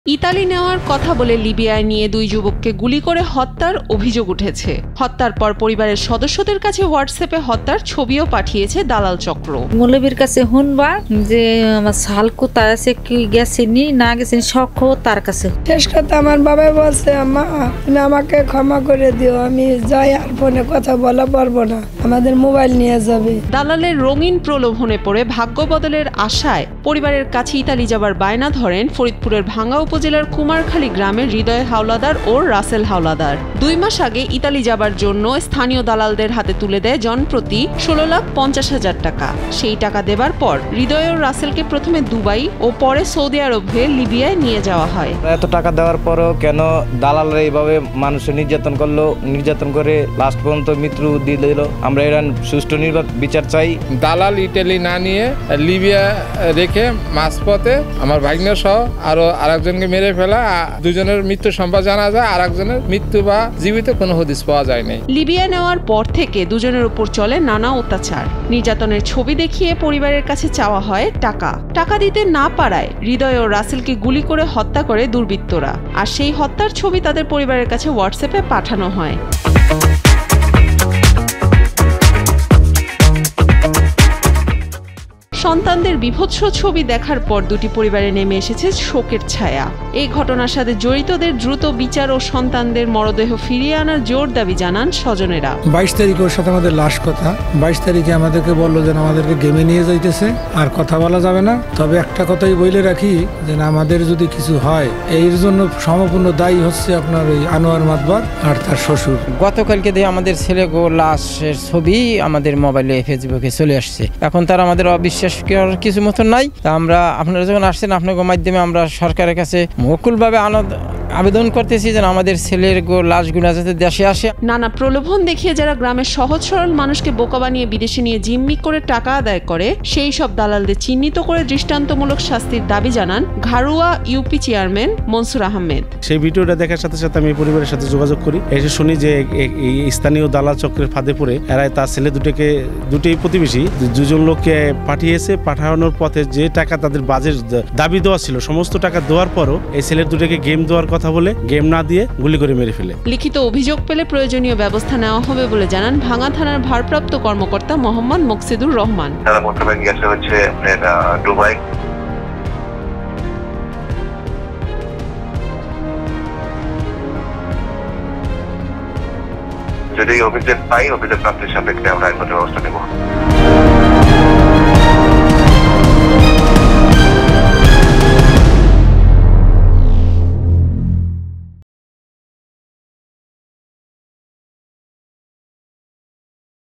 Italy নেওয়ার কথা বলে লিবিয়ায় নিয়ে দুই যুবককে গুলি করে হত্যার অভিযোগ উঠেছে। হত্যার পর পরিবারের সদস্যদের কাছে হোয়াটসঅ্যাপে হত্যার ছবিও পাঠিয়েছে দালাল চক্র। মৌলবীর কাছে শুনবা যে আমার শাল কোথায় আছে, কি গেছেনি না গেছেনি, শখ তার কাছে। শেষ কথা আমার বাবা বলছে, মা তুমি আমাকে ক্ষমা করে দিও, আমি যাই আর ফোনে কথা বলা পারবো না, আমাদের মোবাইল নিয়ে যাবে। দালালের রঙিন প্রলোভনে পড়ে ভাগ্য বদলের আশায় পরিবারের কাছে ইতালি যাবার বায়না ধরেন ফরিদপুরের ভাঙ্গা উপজেলার কুমারখালী গ্রামের হৃদয় হাওলাদার ও রাসেল হাওলাদার। 2 মাস আগে ইতালি যাবার জন্য স্থানীয় দালালদের হাতে তুলে দেয় জনপ্রতি 16,50,000 টাকা। সেই টাকা দেবার পর হৃদয় ও রাসেলকে প্রথমে দুবাই ও পরে সৌদি আরব হয়ে লিবিয়ায় নিয়ে যাওয়া হয়। এত টাকা দেওয়ার পরও কেন দালালরা এইভাবে মানুষের নির্যাতন করলো, নির্যাতন করে লাস্ট পর্যন্ত মৃত্যু দিয়ে দিল। আমরা এর সুষ্ঠু বিচার চাই। দালাল ইটালি না নিয়ে লিবিয়া রেখে মাঝপথে আমার ভাগ্নে সহ আরো আরেকজনকে মেরে ফেলা, দুজনের মৃত্যু সম্ভব জানা যায়, আরেকজনের মৃত্যু বা জীবিত কোনো হদিস পাওয়া যায়নি। লিবিয়া নেওয়ার পর থেকে দুজনের উপর চলে নানা অত্যাচার, নির্যাতনের ছবি দেখিয়ে পরিবারের কাছে চাওয়া হয় টাকা দিতে না পারায় হৃদয় ও রাসেলকে গুলি করে হত্যা করে দুর্বৃত্তরা, আর সেই হত্যার ছবি তাদের পরিবারের কাছে হোয়াটসঅ্যাপে পাঠানো হয়। সন্তানদের বিভৎস ছবি দেখার পর দুটি পরিবারে নেমে এসেছে শোকের ছায়া। এই ঘটনার সাথে জড়িতদের দ্রুত বিচার ও সন্তানদের মরদেহ ফিরিয়ে আনার জোর দাবি জানান স্বজনেরা। 22 তারিখে ওর সাথে আমাদের লাশ কথা। 22 তারিখে আমাদেরকে বললো যে আমাদেরকে গেমে নিয়ে যাইতেছে, আর কথা বলা যাবে না। তবে একটা কথাই বলে রাখি যে আমাদের যদি কিছু হয় এর জন্য সম্পূর্ণ দায়ী হচ্ছে আপনার ওই আনোয়ার মাতবার আর তার শ্বশুর। গতকালকে দিয়ে আমাদের ছেলে লাশের ছবি আমাদের মোবাইলে ফেসবুকে চলে আসছে। এখন তার আমাদের অবিশ্বাস কিছু মতো নাই। তা আমরা, আপনারা যখন আসছেন আপনার মাধ্যমে আমরা সরকারের কাছে মকুলভাবে আবেদন করতেছি যেন আমাদের ছেলের লাশগুলো যাতে দেশে আসে। নানা প্রলোভন দেখিয়ে যারা গ্রামের সহজ সরল মানুষকে বোকা বানিয়ে বিদেশে নিয়ে জিম্মি করে টাকা আদায় করে, সেই সব দালালদের চিহ্নিত করে দৃষ্টান্তমূলক শাস্তির দাবি জানান ঘাড়ুয়া ইউপি চেয়ারম্যান মনসুর আহমেদ। সেই ভিডিওটা দেখার সাথে সাথে আমি পরিবারের সাথে যোগাযোগ করি। এসে শুনি যে এই স্থানীয় দালাল চক্রের ফাঁদে পড়ে এরা তার ছেলে দুটোই প্রতিবেশী দুজন লোককে পাঠানোর পথে যে টাকা তাদের বাজেট দাবি দেওয়া ছিল সমস্ত টাকা দেওয়ার পরও এই ছেলের দুটোকে গেম দেওয়ার কথা বলে গেম না দিয়ে গুলি করে মেরে ফেলে। লিখিত অভিযোগ পেলে প্রয়োজনীয় ব্যবস্থা নেওয়া হবে বলে জানান ভাঙ্গা থানার ভারপ্রাপ্ত কর্মকর্তা মোহাম্মদ মকসিদুর রহমান। তারা মোটামুটি গেছে হচ্ছে দুবাই। যদি অভিযোগ পাই, অভিযোগ প্রাপ্তির সাপেক্ষে আমরা আইনগত ব্যবস্থা নেব।